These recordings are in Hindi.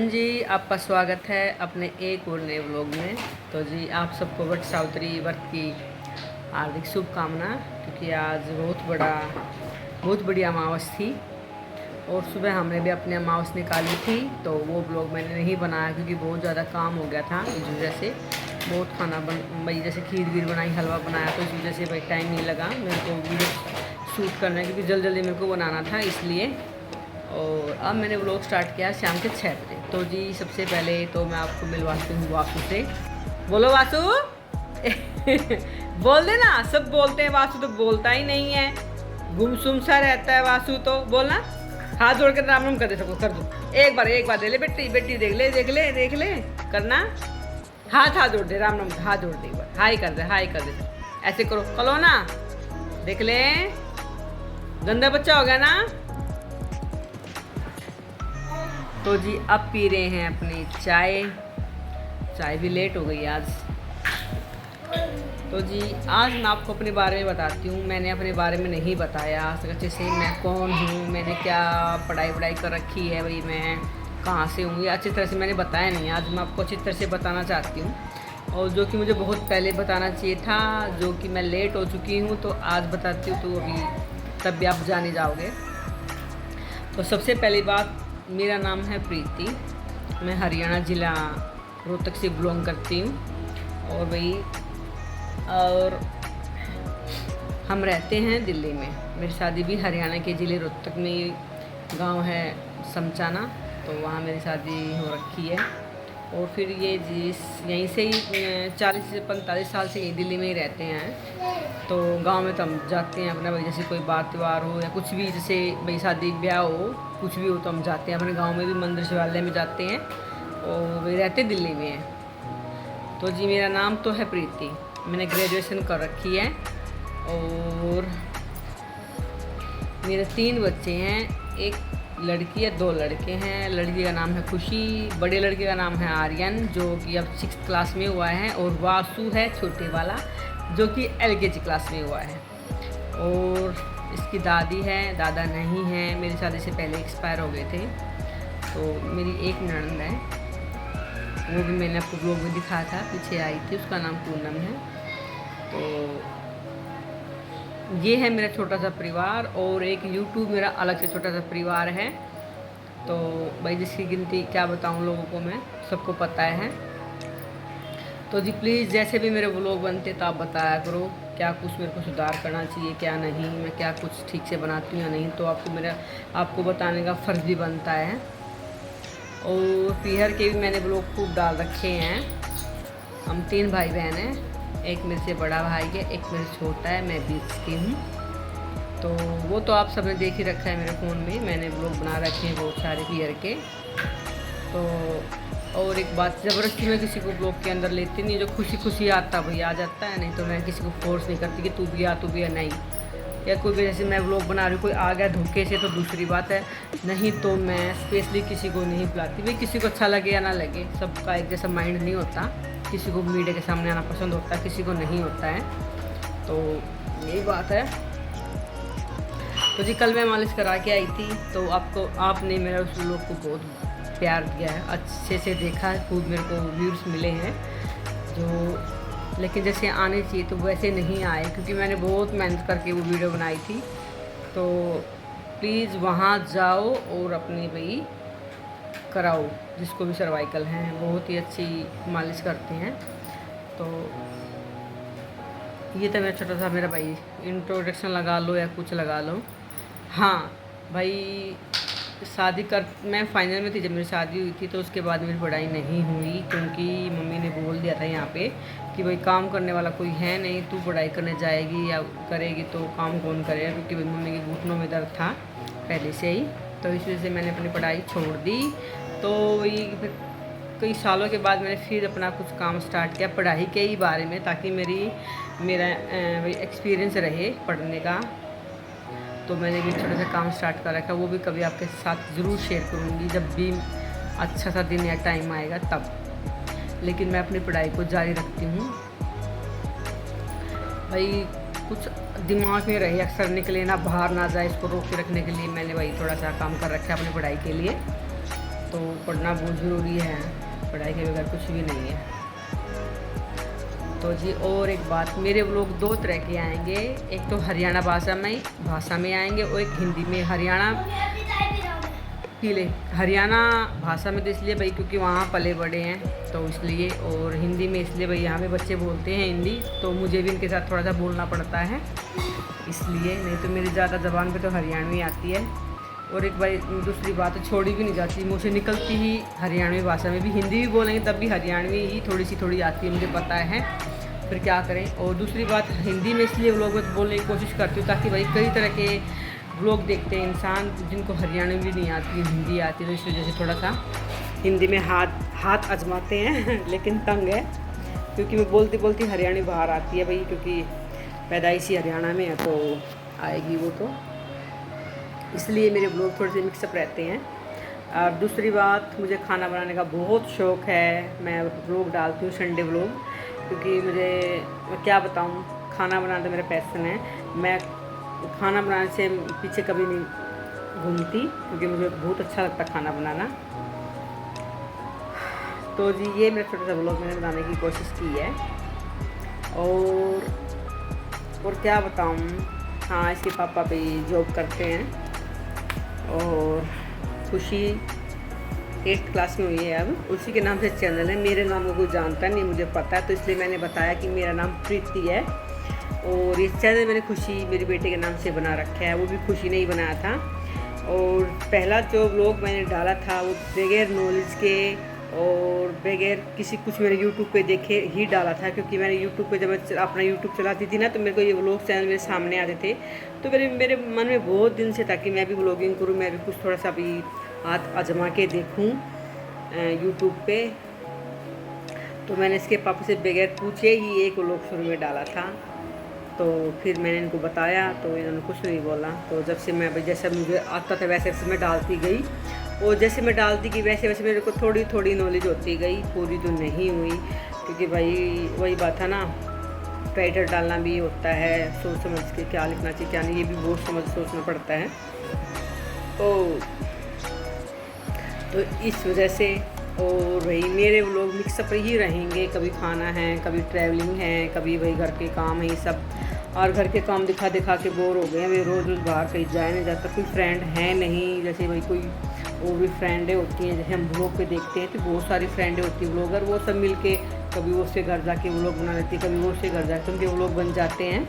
जी, आपका स्वागत है अपने एक और नए व्लॉग में। तो जी आप सबको वट सावित्री व्रत की हार्दिक शुभकामना, क्योंकि आज बहुत बड़ी अमावस थी और सुबह हमने भी अपनी अमावस निकाली थी। तो वो व्लॉग मैंने नहीं बनाया क्योंकि बहुत ज़्यादा काम हो गया था। इस वजह से बहुत खाना भाई जैसे खीर वीर बनाई, हलवा बनाया, तो इस वजह से भाई टाइम नहीं लगा मेरे को वीडियो शूट करने, क्योंकि जल्दी मेरे को बनाना था इसलिए। और अब मैंने व्लॉग स्टार्ट किया शाम के 6 बजे। तो जी सबसे पहले तो मैं आपको मिलवाती हूँ वासु से। बोलो वासु। बोल देना, सब बोलते हैं वासु तो बोलता ही नहीं है, गुमसुम सा रहता है वासु। तो बोलना, हाथ जोड़ के राम राम कर दे, सबको कर दो। एक बार दे ले बेटी, बेटी देख ले करना। हाथ जोड़ दे, राम राम हाथ जोड़ दे, एक बार हाई कर दे, ऐसे करो, कलो ना, देख ले। गंदा बच्चा हो गया ना। तो जी अब पी रहे हैं अपनी चाय भी लेट हो गई आज। तो जी आज मैं आपको अपने बारे में बताती हूँ। मैंने अपने बारे में नहीं बताया अच्छे से, मैं कौन हूँ, मैंने क्या पढ़ाई कर रखी है, भाई मैं कहाँ से हूँ, ये अच्छी तरह से मैंने बताया नहीं। आज मैं आपको अच्छी तरह से बताना चाहती हूँ, और जो कि मुझे बहुत पहले बताना चाहिए था, जो कि मैं लेट हो चुकी हूँ। तो आज बताती हूँ, तो अभी तब भी आप जाने जाओगे। तो सबसे पहली बात, मेरा नाम है प्रीति, मैं हरियाणा ज़िला रोहतक से बिलोंग करती हूँ। और हम रहते हैं दिल्ली में। मेरी शादी भी हरियाणा के ज़िले रोहतक में गांव है समचाना, तो वहाँ मेरी शादी हो रखी है। और फिर ये यहीं से ही 40 से 45 साल से यही दिल्ली में ही रहते हैं। तो गांव में तो हम जाते हैं अपना, भाई जैसे कोई बात त्यौहार हो या कुछ भी, जैसे भाई शादी ब्याह हो, कुछ भी हो तो हम जाते हैं अपने गांव में भी, मंदिर शिवालय में जाते हैं। और वे रहते दिल्ली में हैं। तो जी मेरा नाम तो है प्रीति, मैंने ग्रेजुएशन कर रखी है। और मेरे 3 बच्चे हैं, एक लड़की है, 2 लड़के हैं। लड़की का नाम है खुशी, बड़े लड़के का नाम है आर्यन, जो कि अब 6th क्लास में हुआ है। और वासु है छोटे वाला, जो कि LKG क्लास में हुआ है। और इसकी दादी है, दादा नहीं है, मेरी शादी से पहले एक्सपायर हो गए थे। तो मेरी एक ननद है, वो भी मैंने आपको ब्लॉग में दिखाया था, पीछे आई थी, उसका नाम पूनम है। तो ये है मेरा छोटा सा परिवार। और एक YouTube मेरा अलग से छोटा सा परिवार है। तो भाई जिसकी गिनती क्या बताऊँ लोगों को, मैं सबको पता है। तो जी प्लीज़ जैसे भी मेरे व्लॉग बनते तो आप बताया करो, क्या कुछ मेरे को सुधार करना चाहिए, क्या नहीं, मैं क्या कुछ ठीक से बनाती हूँ या नहीं। तो आपको बताने का फ़र्ज़ भी बनता है। और पीहर के भी मैंने व्लॉग खूब डाल रखे हैं। हम 3 भाई बहन हैं, एक मेरे से बड़ा भाई है, एक मेरे से छोटा है, मैं बीच की हूँ। तो वो तो आप सबने देख ही रखा है मेरे फ़ोन में, मैंने व्लॉग बना रखे हैं बहुत सारे पीहर के। तो और एक बात, ज़बरदस्ती मैं किसी को ब्लॉग के अंदर लेती नहीं, जो खुशी आता भाई आ जाता है, नहीं तो मैं किसी को फोर्स नहीं करती कि तू भी आ नहीं। या कोई भी जैसे मैं व्लॉग बना रही हूँ, कोई आ गया धोखे से तो दूसरी बात है, नहीं तो मैं स्पेशली किसी को नहीं बुलाती। भाई किसी को अच्छा लगे या ना लगे, सबका एक जैसा माइंड नहीं होता, किसी को मीडिया के सामने आना पसंद होता है, किसी को नहीं होता है। तो यही बात है। तो जी कल मैं मालिश करा के आई थी, तो आपने मेरा उस व्लॉग को बहुत प्यार दिया है, अच्छे से देखा है, खूब मेरे को व्यूज़ मिले हैं जो, लेकिन जैसे आने चाहिए तो वैसे नहीं आए, क्योंकि मैंने बहुत मेहनत करके वो वीडियो बनाई थी। तो प्लीज़ वहाँ जाओ और अपनी भाई कराओ, जिसको भी सर्वाइकल हैं, बहुत ही अच्छी मालिश करते हैं। तो ये तो मेरा छोटा सा मेरा भाई इंट्रोडक्शन लगा लो या कुछ लगा लो। हाँ भाई, मैं फाइनल में थी जब मेरी शादी हुई थी, तो उसके बाद मेरी पढ़ाई नहीं हुई, क्योंकि मम्मी ने बोल दिया था यहाँ पे कि भाई काम करने वाला कोई है नहीं, तू पढ़ाई करने जाएगी या करेगी तो काम कौन करेगा, क्योंकि भाई मम्मी के घुटनों में दर्द था पहले से ही। तो इस वजह से मैंने अपनी पढ़ाई छोड़ दी। तो वही फिर कई सालों के बाद मैंने फिर अपना कुछ काम स्टार्ट किया पढ़ाई के ही बारे में, ताकि मेरा एक्सपीरियंस रहे पढ़ने का। तो मैंने भी छोटा सा काम स्टार्ट कर रखा, वो भी कभी आपके साथ ज़रूर शेयर करूँगी जब भी अच्छा सा दिन या टाइम आएगा तब। लेकिन मैं अपनी पढ़ाई को जारी रखती हूँ भाई, कुछ दिमाग में रहे, अक्सर निकले ना, बाहर ना जाए, इसको रोक के रखने के लिए मैंने भाई थोड़ा सा काम कर रखा है अपनी पढ़ाई के लिए। तो पढ़ना बहुत ज़रूरी है, पढ़ाई के बगैर कुछ भी नहीं है। तो जी और एक बात, मेरे व्लॉग दो तरह के आएंगे, एक तो हरियाणा भाषा में आएंगे और एक हिंदी में। हरियाणा भाषा में तो इसलिए भाई क्योंकि वहाँ पले बड़े हैं तो इसलिए, और हिंदी में इसलिए भाई यहाँ पे बच्चे बोलते हैं हिंदी, तो मुझे भी इनके साथ थोड़ा सा बोलना पड़ता है इसलिए, नहीं तो मेरी ज़्यादा ज़बान पे तो हरियाणवी आती है। और एक भाई दूसरी बात छोड़ी भी नहीं जाती, मुँह से निकलती ही हरियाणवी भाषा में भी, हिंदी भी बोलेंगे तब भी हरियाणवी ही थोड़ी आती है, मुझे पता है, फिर क्या करें। और दूसरी बात हिंदी में इसलिए व्लॉग में बोलने की कोशिश करती हूँ ताकि भाई कई तरह के व्लॉग देखते हैं इंसान जिनको हरियाणवी भी नहीं आती, हिंदी आती, तो इस वजह से थोड़ा सा हिंदी में हाथ आजमाते हैं लेकिन तंग है क्योंकि मैं बोलती हरियाणवी बाहर आती है भाई, क्योंकि पैदाइशी हरियाणा में है तो आएगी वो, तो इसलिए मेरे व्लॉग थोड़े से मिक्सअप रहते हैं। और दूसरी बात, मुझे खाना बनाने का बहुत शौक़ है, मैं व्लॉग डालती हूँ संडे व्लॉग, क्योंकि मैं क्या बताऊँ, खाना बनाना तो मेरा पैशन है। मैं खाना बनाने से पीछे कभी नहीं घूमती क्योंकि मुझे बहुत अच्छा लगता खाना बनाना। तो जी ये मेरा छोटा सा व्लॉग मैंने बनाने की कोशिश की है। और क्या बताऊँ, हाँ इसके पापा भी जॉब करते हैं और खुशी 8th क्लास में हुई है अब, उसी के नाम से चैनल है, मेरे नाम को कोई जानता नहीं, मुझे पता है, तो इसलिए मैंने बताया कि मेरा नाम प्रीति है। और ये चैनल मैंने खुशी मेरे बेटे के नाम से बना रखा है, वो भी खुशी ने ही बनाया था। और पहला जो व्लॉग मैंने डाला था वो बगैर नॉलेज के और बगैर किसी कुछ मेरे यूट्यूब पे देखे ही डाला था, क्योंकि मैंने यूट्यूब पे जब मैं अपना यूट्यूब चलाती थी ना तो मेरे को ये व्लॉग चैनल मेरे सामने आते थे, तो मेरे मन में बहुत दिन से था कि मैं भी व्लॉगिंग करूँ, मैं भी कुछ थोड़ा सा भी हाथ आजमा के देखूँ यूट्यूब पे। तो मैंने इसके पापा से बगैर पूछे ही एक व्लॉग शुरू में डाला था, तो फिर मैंने इनको बताया तो इन्होंने कुछ नहीं बोला। तो जब से मैं जैसे मुझे आता था वैसे मैं डालती गई, और जैसे मैं डालती गई वैसे मेरे को थोड़ी नॉलेज होती गई, पूरी तो नहीं हुई, क्योंकि भाई वही बात है ना, टाइटल डालना भी होता है, सोच समझ के क्या लिखना चाहिए क्या नहीं, ये भी बहुत सोचना पड़ता है। तो इस वजह से, और भाई मेरे व्लॉग मिक्सअप ही रहेंगे, कभी खाना है, कभी ट्रैवलिंग है, कभी भाई घर के काम है, ये सब। और घर के काम दिखा के बोर हो गए हैं, वे रोज़ बाहर कहीं जाए नहीं जाता, कोई फ्रेंड है नहीं, जैसे भाई कोई वो भी फ्रेंडें होती हैं, जैसे हम व्लॉग पे देखते हैं तो बहुत सारी फ्रेंडें होती हैं व्लॉगर, वो सब मिल के कभी वो उसके घर जाके व्लॉग बना लेती है, कभी वो उसके घर जाके उनके व्लॉग बन जाते हैं।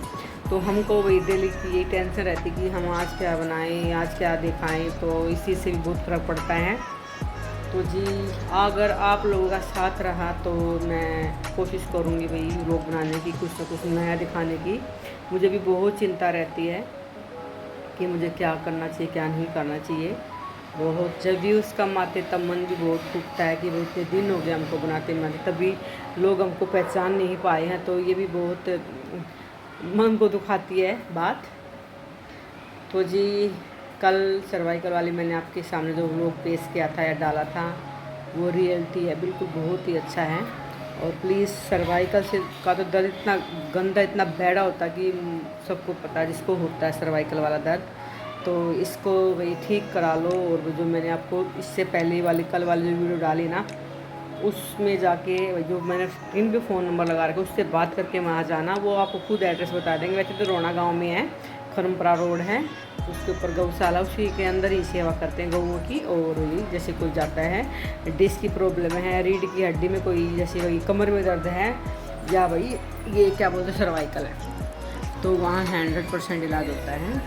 तो हमको वही डेली की यही टेंशन रहती कि हम आज क्या बनाएं, आज क्या दिखाएं, तो इसी से भी बहुत फ़र्क पड़ता है। तो जी अगर आप लोगों का साथ रहा तो मैं कोशिश करूँगी भाई व्लॉग बनाने की, कुछ ना कुछ नया दिखाने की। मुझे भी बहुत चिंता रहती है कि मुझे क्या करना चाहिए क्या नहीं करना चाहिए, बहुत जब व्यूज़ कम आते तब मन भी बहुत टूटता है कि भाई इतने दिन हो गए हमको बनाते तभी लोग हमको पहचान नहीं पाए हैं, तो ये भी बहुत मन को दुखाती है बात। तो जी कल सर्वाइकल वाली मैंने आपके सामने जो व्लॉग पेश किया था या डाला था वो रियलिटी है, बिल्कुल बहुत ही अच्छा है। और प्लीज़ सर्वाइकल से का तो दर्द इतना गंदा इतना बैड़ा होता है कि सबको पता है, जिसको होता है सर्वाइकल वाला दर्द, तो इसको वही ठीक करा लो। और जो मैंने आपको इससे पहले वाली कल वाली जो वीडियो डाली ना, उसमें जाके जो मैंने स्क्रीन पे फ़ोन नंबर लगा रखा उससे बात करके वहाँ जाना, वो आपको खुद एड्रेस बता देंगे। वैसे तो रोना गांव में है, खरमपुरा रोड है, उसके ऊपर गौशाला, उसी के अंदर ही सेवा करते हैं गौओं की। और जैसे कोई जाता है डिस्क की प्रॉब्लम है, रीढ़ की हड्डी में कोई, जैसे वही कमर में दर्द है, या भाई ये क्या बोलते हैं सर्वाइकल है, तो वहाँ 100% इलाज होता है।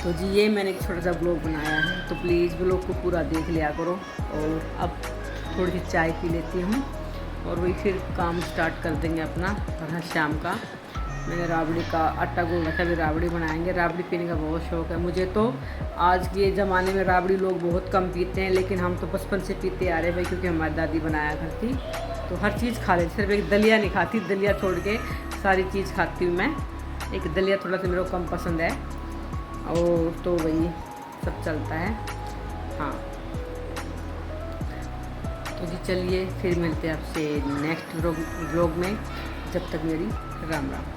तो जी ये मैंने एक छोटा सा ब्लॉग बनाया है, तो प्लीज़ ब्लॉग को पूरा देख लिया करो। और अब थोड़ी सी चाय पी लेती हूँ और वही फिर काम स्टार्ट कर देंगे अपना शाम का। मैंने राबड़ी का आटा गूंद रखा, अभी राबड़ी बनाएंगे। राबड़ी पीने का बहुत शौक़ है मुझे, तो आज के ज़माने में राबड़ी लोग बहुत कम पीते हैं, लेकिन हम तो बचपन से पीते आ रहे भाई, क्योंकि हमारी दादी बनाया करती, तो हर चीज़ खा लेती, सिर्फ एक दलिया नहीं खाती, दलिया छोड़ के सारी चीज़ खाती हूँ मैं। एक दलिया थोड़ा सा मेरे को कम पसंद है, और तो वही सब चलता है। हाँ तो जी चलिए फिर मिलते हैं आपसे नेक्स्ट व्लॉग में, जब तक मेरी राम राम।